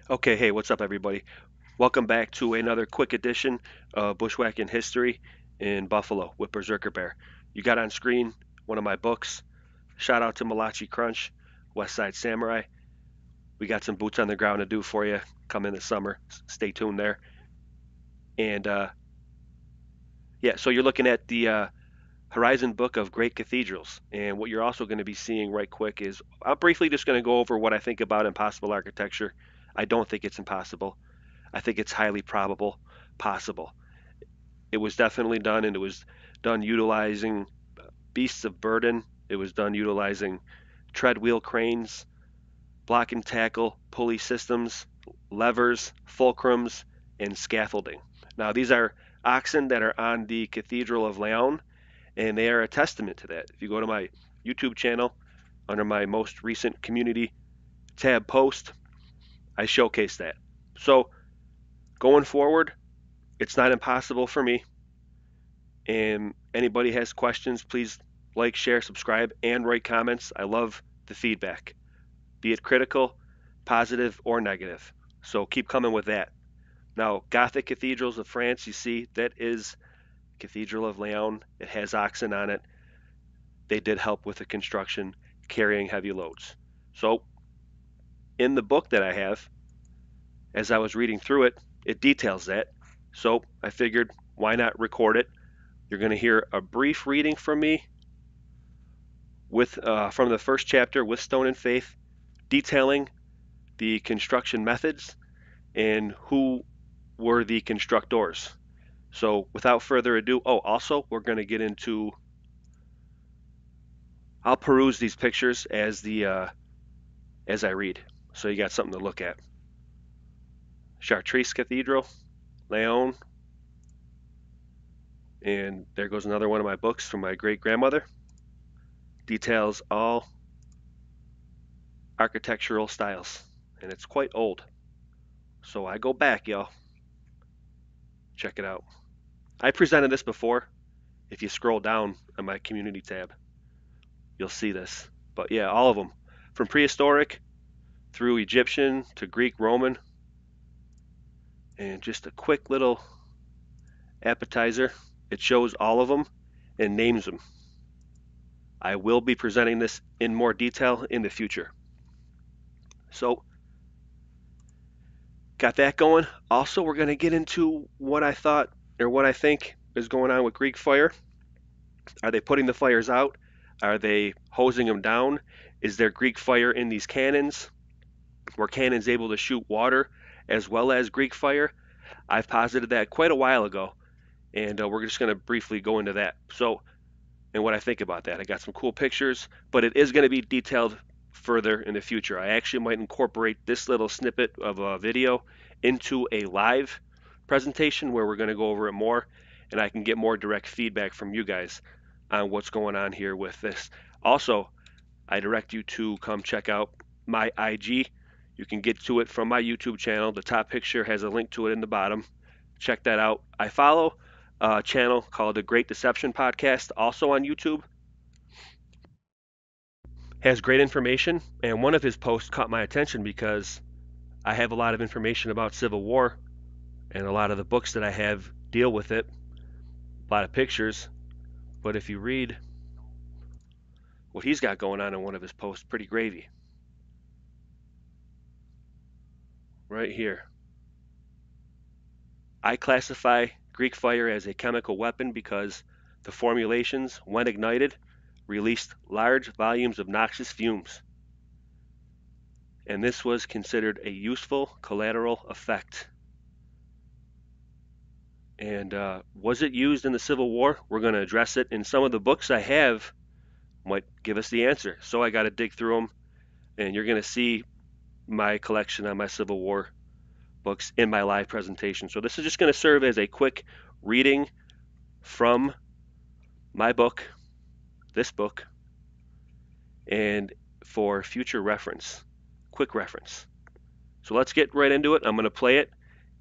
Okay, hey, what's up, everybody? Welcome back to another quick edition of Bushwhacking History in Buffalo with Berserker Bear. You got on screen one of my books. Shout out to Malachi Crunch, West Side Samurai. We got some boots on the ground to do for you come in the summer. Stay tuned there. And yeah, so you're looking at the Horizon book of Great Cathedrals. And what you're also going to be seeing right quick is I'm briefly just going to go over what I think about impossible architecture. I don't think it's impossible. I think it's highly probable, possible. It was definitely done, and it was done utilizing beasts of burden. It was done utilizing tread wheel cranes, block and tackle, pulley systems, levers, fulcrums, and scaffolding. Now, these are oxen that are on the Cathedral of Leon, and they are a testament to that. If you go to my YouTube channel, under my most recent community tab post, I showcase that. So, going forward, it's not impossible for me. And anybody has questions, please like, share, subscribe, and write comments. I love the feedback, be it critical, positive, or negative. So keep coming with that. Now, Gothic cathedrals of France, you see, that is Cathedral of Leon. It has oxen on it. They did help with the construction, carrying heavy loads. So, in the book that I have, as I was reading through it, it details that. So, I figured, why not record it? You're going to hear a brief reading from me with from the first chapter with Stone and Faith, detailing the construction methods and who were the constructors. So without further ado, also we're going to get into. I'll peruse these pictures as I read, so you got something to look at. Chartres Cathedral, Leon, and there goes another one of my books from my great grandmother. Details all architectural styles, and it's quite old. So I go back, y'all. Check it out. I presented this before. If you scroll down on my community tab, you'll see this. But yeah, all of them, from prehistoric through Egyptian to Greek, Roman, and just a quick little appetizer. It shows all of them and names them. I will be presenting this in more detail in the future. So, got that going. Also, we're going to get into what I thought or what I think is going on with Greek fire. Are they putting the fires out? Are they hosing them down? Is there Greek fire in these cannons? Were cannons able to shoot water as well as Greek fire? I've posited that quite a while ago, and we're just going to briefly go into that. So, and what I think about that. I got some cool pictures, but it is going to be detailed further in the future. I actually might incorporate this little snippet of a video into a live presentation where we're going to go over it more, and I can get more direct feedback from you guys on what's going on here with this. Also, I direct you to come check out my IG. You can get to it from my YouTube channel. The top picture has a link to it in the bottom. Check that out. I follow a channel called the Great Deception Podcast, also on YouTube. Has great information, and one of his posts caught my attention because I have a lot of information about Civil War, and a lot of the books that I have deal with it. A lot of pictures. But if you read what he's got going on in one of his posts, pretty gravy. Right here. I classify Greek fire as a chemical weapon because the formulations, when ignited, released large volumes of noxious fumes, and this was considered a useful collateral effect. And was it used in the Civil War? We're going to address it, and some of the books I have might give us the answer. So I got to dig through them, and you're going to see my collection on my Civil War books in my live presentation. So this is just going to serve as a quick reading from my book, this book, and for future reference, quick reference. So let's get right into it. I'm going to play it,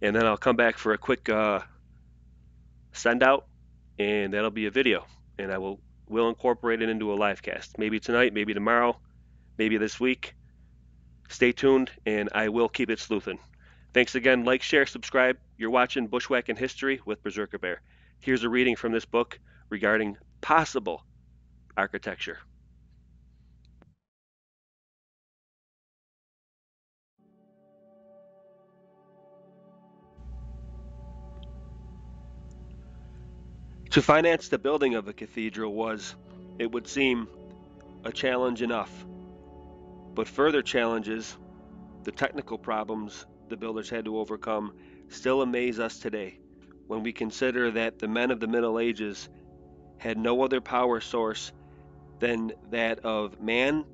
and then I'll come back for a quick send out, and that'll be a video, and I will incorporate it into a live cast. Maybe tonight, maybe tomorrow, maybe this week. Stay tuned, and I will keep it sleuthin'. Thanks again. Like, share, subscribe. You're watching Bushwhacking History with Berserker Bear. Here's a reading from this book regarding possible architecture. To finance the building of a cathedral was, it would seem, a challenge enough. But further challenges, the technical problems the builders had to overcome, still amaze us today when we consider that the men of the Middle Ages had no other power source than that of man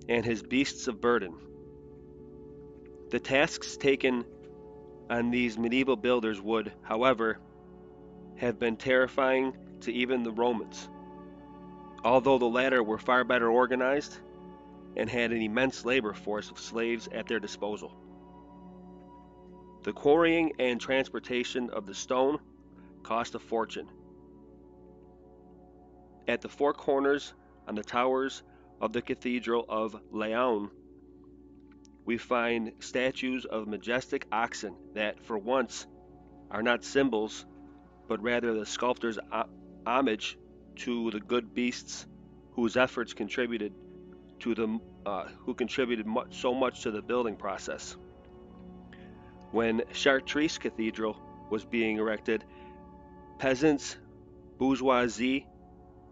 and his beasts of burden. The tasks taken on these medieval builders would, however, have been terrifying to even the Romans, although the latter were far better organized and had an immense labor force of slaves at their disposal. The quarrying and transportation of the stone cost a fortune. At the four corners on the towers of the Cathedral of Leon, we find statues of majestic oxen that, for once, are not symbols, but rather the sculptor's homage to the good beasts whose efforts contributed to the so much to the building process. When Chartres Cathedral was being erected, peasants, bourgeoisie,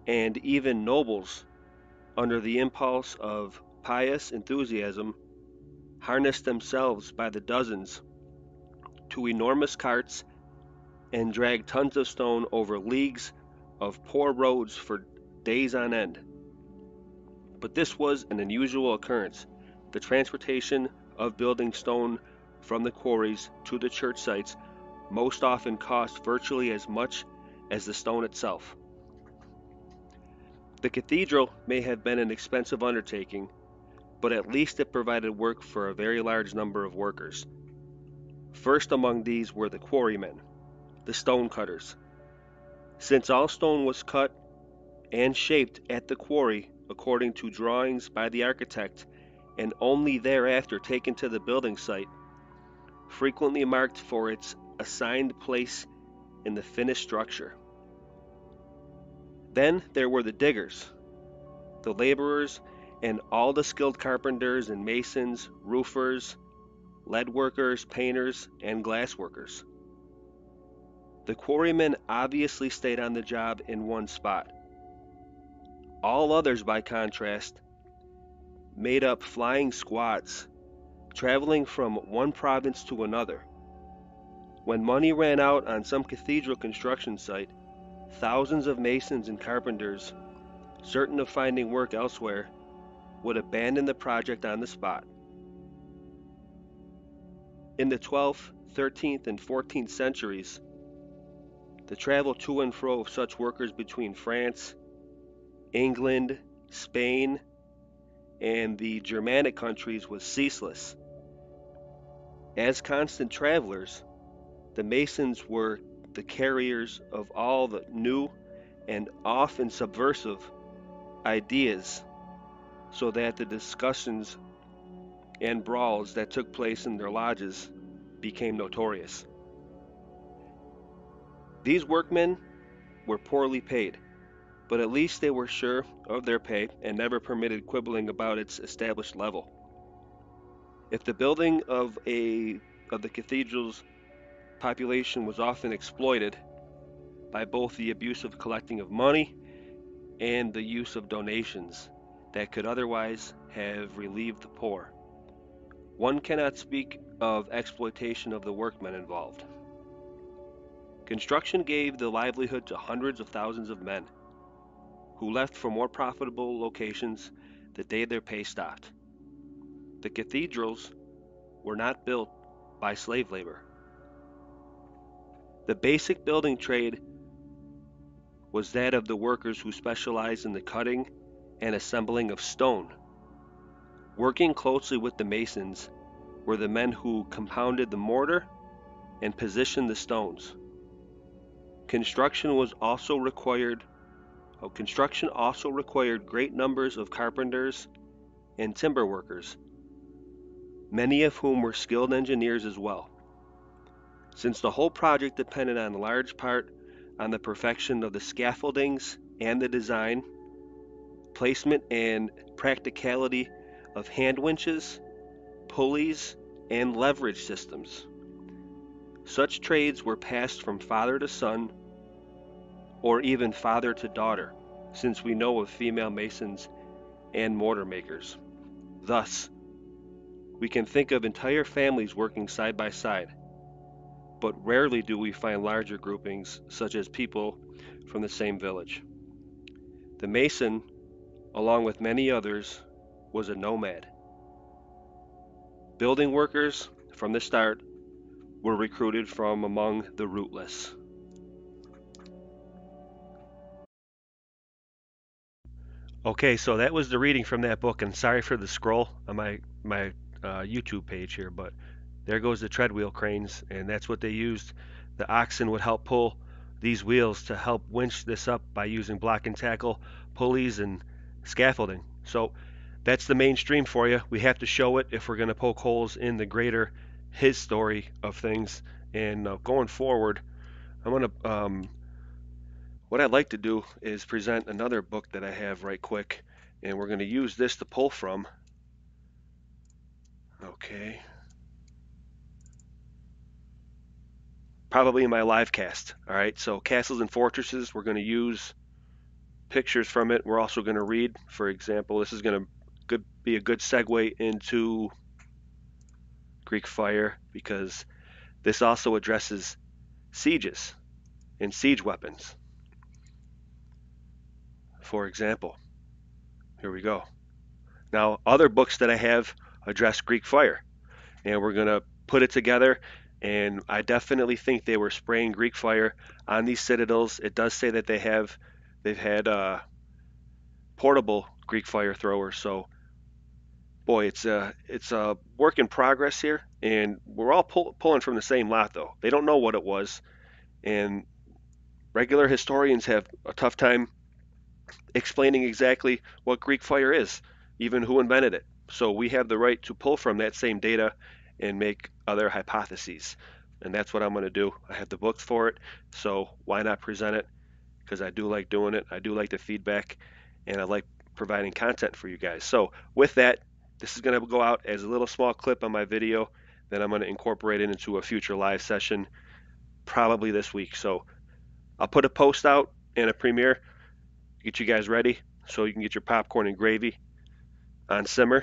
and even nobles, under the impulse of pious enthusiasm, harnessed themselves by the dozens to enormous carts and dragged tons of stone over leagues of poor roads for days on end. But this was an unusual occurrence. The transportation of building stone from the quarries to the church sites most often cost virtually as much as the stone itself. The cathedral may have been an expensive undertaking, but at least it provided work for a very large number of workers. First among these were the quarrymen, the stone cutters. Since all stone was cut and shaped at the quarry according to drawings by the architect and only thereafter taken to the building site, frequently marked for its assigned place in the finished structure. Then there were the diggers, the laborers, and all the skilled carpenters and masons, roofers, lead workers, painters, and glass workers. The quarrymen obviously stayed on the job in one spot. All others, by contrast, made up flying squads, traveling from one province to another. When money ran out on some cathedral construction site, thousands of masons and carpenters, certain of finding work elsewhere, would abandon the project on the spot. In the 12th, 13th, and 14th centuries, the travel to and fro of such workers between France, England, Spain, and the Germanic countries was ceaseless. As constant travelers, the Masons were the carriers of all the new and often subversive ideas, so that the discussions and brawls that took place in their lodges became notorious. These workmen were poorly paid, but at least they were sure of their pay and never permitted quibbling about its established level. If the building of the cathedral's population was often exploited by both the abusive collecting of money and the use of donations that could otherwise have relieved the poor, one cannot speak of exploitation of the workmen involved. Construction gave the livelihood to hundreds of thousands of men, who left for more profitable locations the day their pay stopped. The cathedrals were not built by slave labor. The basic building trade was that of the workers who specialized in the cutting and assembling of stone. Working closely with the masons were the men who compounded the mortar and positioned the stones. Construction also required great numbers of carpenters and timber workers, many of whom were skilled engineers as well. Since the whole project depended in large part on the perfection of the scaffoldings and the design, placement, and practicality of hand winches, pulleys, and leverage systems. Such trades were passed from father to son, or even father to daughter, since we know of female masons and mortar makers. Thus, we can think of entire families working side by side, but rarely do we find larger groupings such as people from the same village. The mason, along with many others, was a nomad. Building workers, from the start, were recruited from among the rootless. Okay, so that was the reading from that book, and sorry for the scroll on my YouTube page here, but there goes the treadwheel cranes, and that's what they used. The oxen would help pull these wheels to help winch this up by using block and tackle, pulleys, and scaffolding. So that's the mainstream for you. We have to show it if we're going to poke holes in the greater his story of things. And going forward, I'm going to what I'd like to do is present another book that I have right quick, and we're going to use this to pull from. Okay. Probably in my live cast. All right. So Castles and Fortresses, we're going to use pictures from it. We're also going to read, for example, this is going to be a good segue into Greek fire because this also addresses sieges and siege weapons. For example, here we go. Now, other books that I have address Greek fire, and we're going to put it together. And I definitely think they were spraying Greek fire on these citadels. It does say that they've had portable Greek fire throwers. So, boy, it's a work in progress here, and we're all pulling from the same lot though. They don't know what it was, and regular historians have a tough time explaining exactly what Greek fire is, even who invented it. So we have the right to pull from that same data and make other hypotheses. And that's what I'm going to do. I have the books for it, so why not present it? Because I do like doing it. I do like the feedback, and I like providing content for you guys. So with that, this is going to go out as a little small clip on my video. Then I'm going to incorporate it into a future live session, probably this week. So I'll put a post out and a premiere get you guys ready so you can get your popcorn and gravy on simmer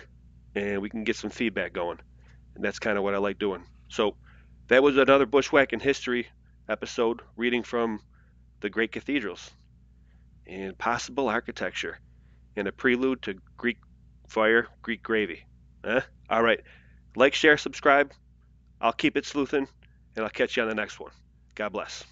and we can get some feedback going. And that's kind of what I like doing. So that was another Bushwhacking history episode reading from the great cathedrals and possible architecture and a prelude to Greek fire, Greek gravy. All right. Like, share, subscribe. I'll keep it sleuthin, and I'll catch you on the next one. God bless.